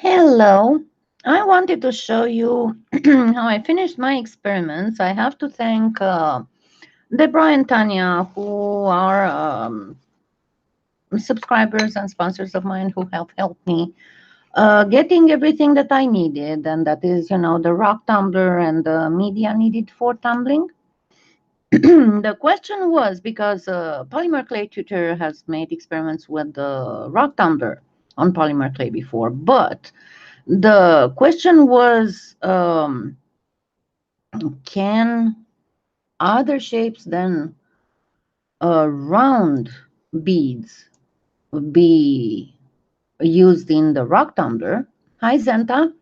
Hello. I wanted to show you how I finished my experiments. I have to thank Deborah and Tanya, who are subscribers and sponsors of mine who have helped me getting everything that I needed, and that is, the rock tumbler and the media needed for tumbling. The question was because Polymer Clay Tutor has made experiments with the rock tumbler on polymer clay before, but the question was, can other shapes than round beads be used in the rock tumbler? Hi, Zenta.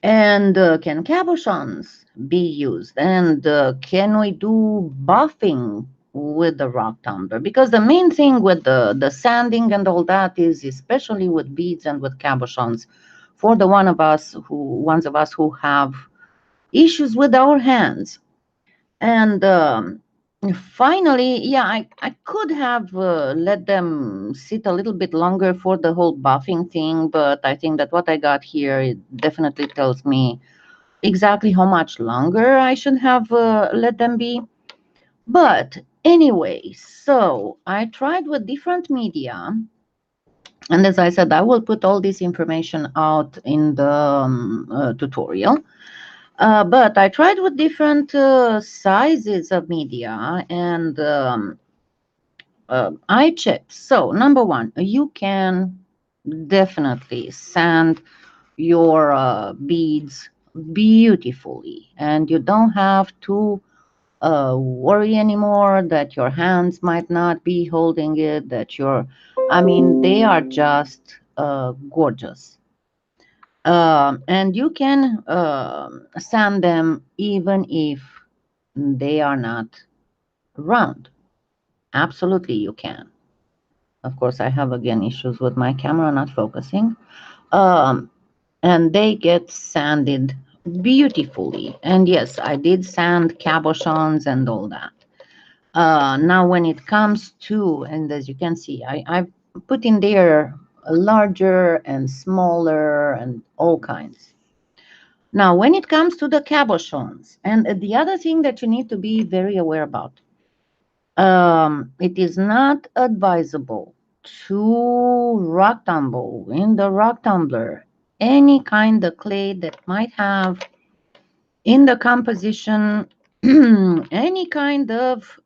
And can cabochons be used? And can we do buffing with the rock tumbler? Because the main thing with the sanding and all that is, especially with beads and with cabochons, for the ones of us who have issues with our hands. And finally, yeah, I could have let them sit a little bit longer for the whole buffing thing, but I think that what I got here, it definitely tells me exactly how much longer I should have let them be. But anyway, so I tried with different media. And as I said, I will put all this information out in the tutorial. But I tried with different sizes of media, and I checked. So, number one, you can definitely sand your beads beautifully, and you don't have to worry anymore that your hands might not be holding it, I mean, they are just gorgeous. And you can sand them even if they are not round. Absolutely, you can. Of course, I have again issues with my camera not focusing. Um, and they get sanded beautifully. And yes, I did sand cabochons and all that. Now, when it comes to, and as you can see, I've put in there larger and smaller and all kinds. Now, when it comes to the cabochons, and the other thing that you need to be very aware about, it is not advisable to rock tumble in the rock tumbler any kind of clay that might have in the composition any kind of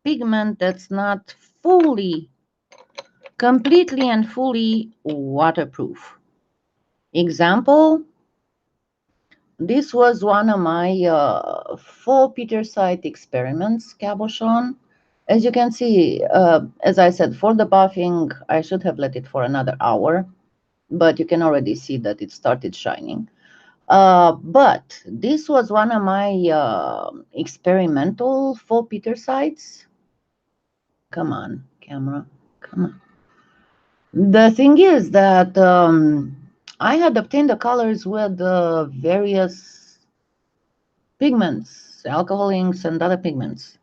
pigment that's not completely and fully waterproof. Example, this was one of my full Peter site experiments, cabochon. As you can see, as I said, for the buffing, I should have let it for another hour, but you can already see that it started shining. But this was one of my experimental full Peter sites. Come on, camera, come on. The thing is that I had obtained the colors with various pigments, alcohol inks and other pigments.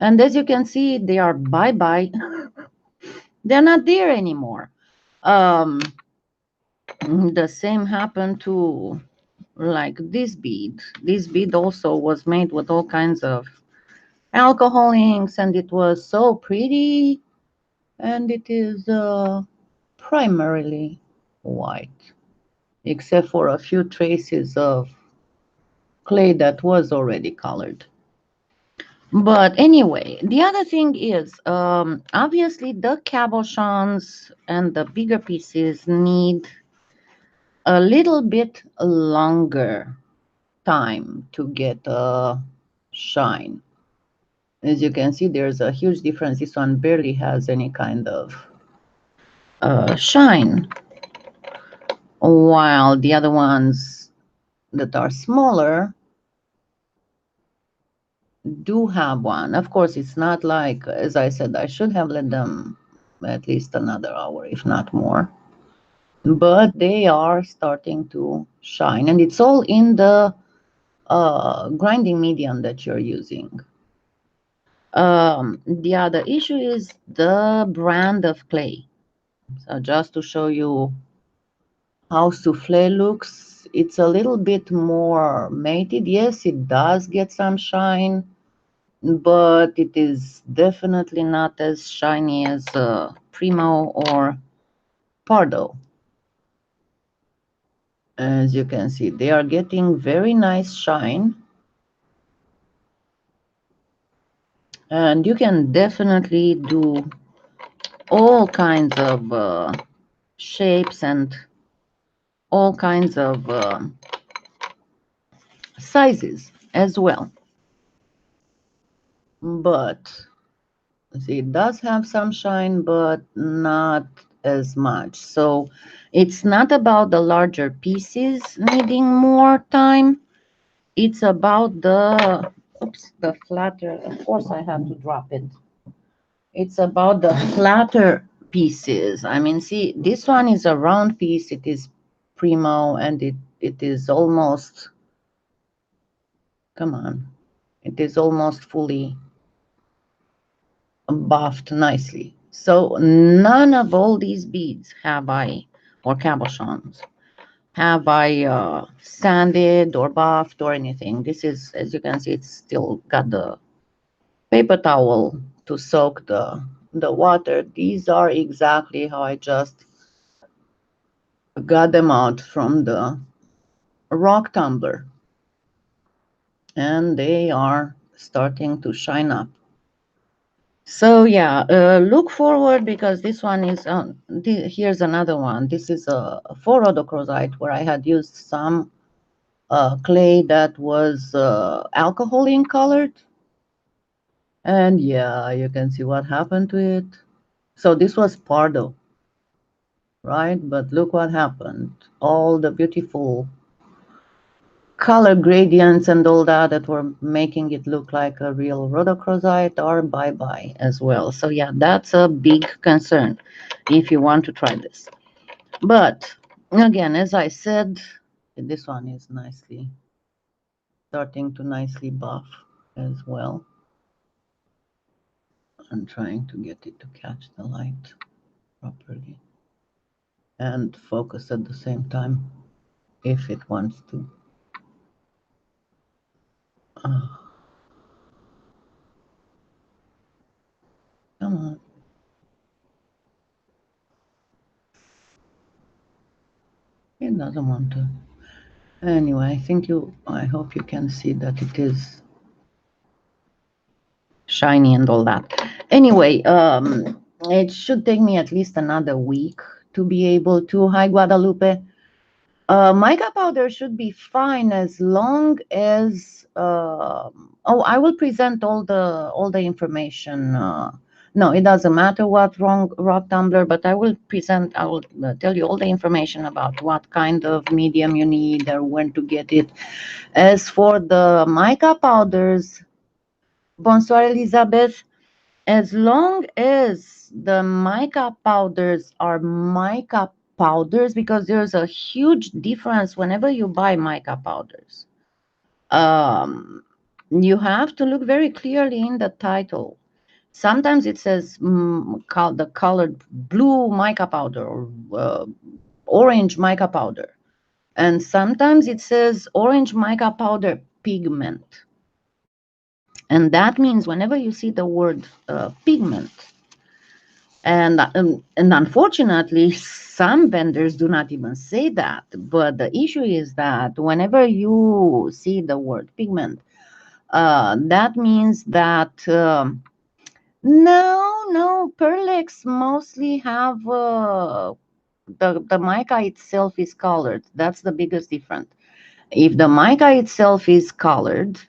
And as you can see, they are bye-bye. They're not there anymore. The same happened to like this bead. This bead also was made with all kinds of alcohol inks, and it was so pretty, and it is primarily white, except for a few traces of clay that was already colored. But anyway, the other thing is, obviously the cabochons and the bigger pieces need a little bit longer time to get a shine. As you can see, there's a huge difference. This one barely has any kind of shine, while the other ones that are smaller do have one. Of course, it's not like, as I said, I should have let them at least another hour, if not more. But they are starting to shine, and it's all in the grinding medium that you're using. The other issue is the brand of clay. So just to show you how souffle looks. It's a little bit more mated. Yes, it does get some shine, but it is definitely not as shiny as Primo or Pardo. As you can see, they are getting very nice shine, and you can definitely do all kinds of shapes and all kinds of sizes as well. But see, it does have some shine, but not as much. So it's not about the larger pieces needing more time. It's about the, oops, the flatter. Of course, I have to drop it. It's about the flatter pieces. I mean, see, this one is a round piece. It is primo, and it is almost, come on, it is almost fully buffed nicely. So none of all these beads have I, or cabochons, have I sanded or buffed or anything. This is, as you can see, it's still got the paper towel to soak the water. These are exactly how I just got them out from the rock tumbler, and they are starting to shine up. So yeah, look forward, because this one is here's another one. This is a for rhodochrosite where I had used some clay that was alcohol ink colored, and yeah, you can see what happened to it. So this was Pardo, right? But look what happened. All the beautiful color gradients and all that were making it look like a real rhodochrosite are bye-bye as well. So yeah, that's a big concern if you want to try this. But again, as I said, this one is nicely starting to nicely buff as well. I'm trying to get it to catch the light properly and focus at the same time if it wants to. Oh, come on. It doesn't want to. Anyway, I hope you can see that it is shiny and all that. Anyway, it should take me at least another week to be able to. Hi, Guadalupe. Mica powder should be fine as long as. Oh, I will present all the information. No, it doesn't matter what wrong rock tumbler, but I will present. I will tell you all the information about what kind of medium you need or when to get it. As for the mica powders, bonsoir Elizabeth. As long as the mica powders are mica powders, because there's a huge difference whenever you buy mica powders. You have to look very clearly in the title. Sometimes it says the colored blue mica powder or orange mica powder. And sometimes it says orange mica powder pigment. And that means whenever you see the word pigment, and unfortunately, some vendors do not even say that. But the issue is that whenever you see the word pigment, that means that no, Perlex mostly have the mica itself is colored. That's the biggest difference. If the mica itself is colored,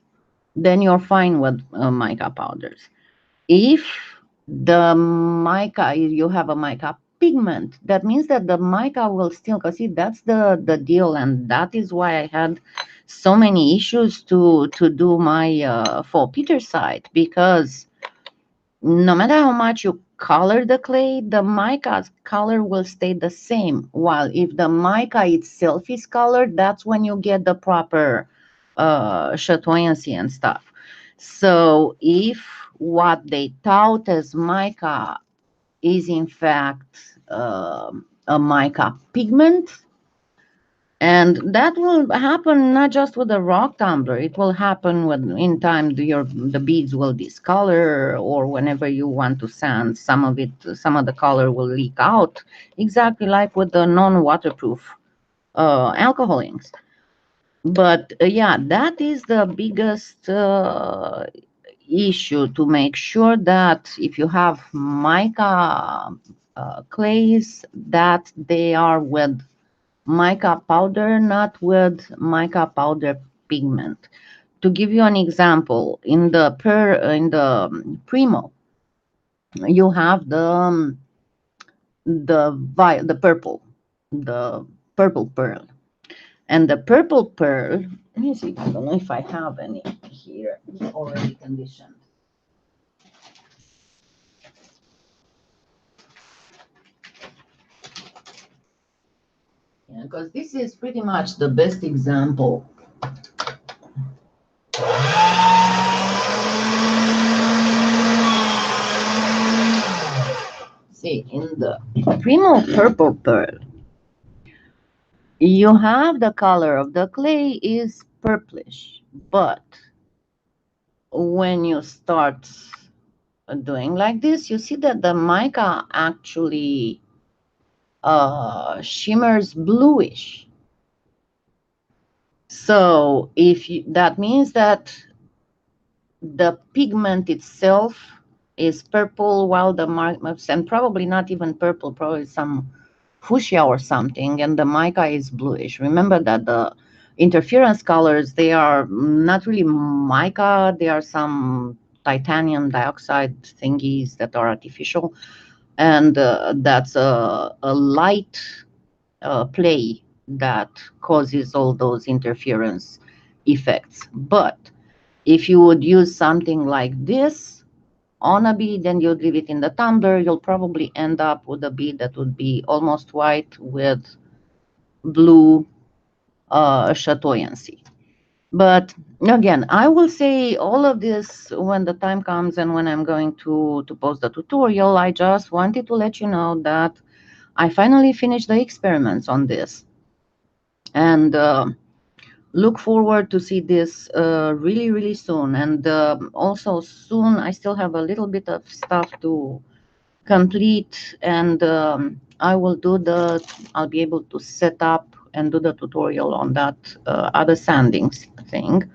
then you're fine with mica powders. If the mica, you have a mica pigment, that means that the mica will still, because see, that's the deal, and that is why I had so many issues to do my fall Peter site, because no matter how much you color the clay, the mica's color will stay the same. While if the mica itself is colored, that's when you get the proper chatoyancy and stuff. So if what they tout as mica is in fact a mica pigment, And that will happen not just with a rock tumbler. It will happen when in time the beads will discolor, or whenever you want to sand, some of the color will leak out. Exactly like with the non-waterproof alcohol inks. But yeah, that is the biggest issue, to make sure that if you have mica clays, that they are with mica powder, not with mica powder pigment. To give you an example, in the Primo, you have the purple, the purple pearl, and the purple pearl. Let me see. I don't know if I have any here already conditioned. Yeah, because this is pretty much the best example. See, in the Primo purple pearl, you have the color of the clay is purplish, but when you start doing like this, you see that the mica actually shimmers bluish. So that means that the pigment itself is purple, while the marks, and probably not even purple, probably some fuchsia or something, and the mica is bluish. Remember that the interference colors, they are not really mica, they are some titanium dioxide thingies that are artificial, and that's a light play that causes all those interference effects. But if you would use something like this on a bead, then you'd leave it in the tumbler, you'll probably end up with a bead that would be almost white with blue chatoyancy. But again, I will say all of this when the time comes and when I'm going to post the tutorial. I just wanted to let you know that I finally finished the experiments on this, and look forward to see this really, really soon. And also soon, I still have a little bit of stuff to complete, and I'll be able to set up and do the tutorial on that other sanding thing,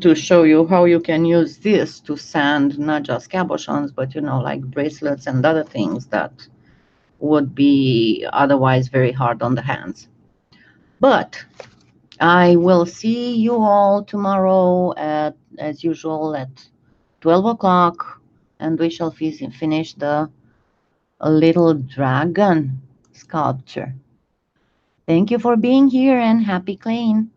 to show you how you can use this to sand not just cabochons, but like bracelets and other things that would be otherwise very hard on the hands. But I will see you all tomorrow as usual at 12 o'clock, and we shall finish the little dragon sculpture. Thank you for being here, and happy claying.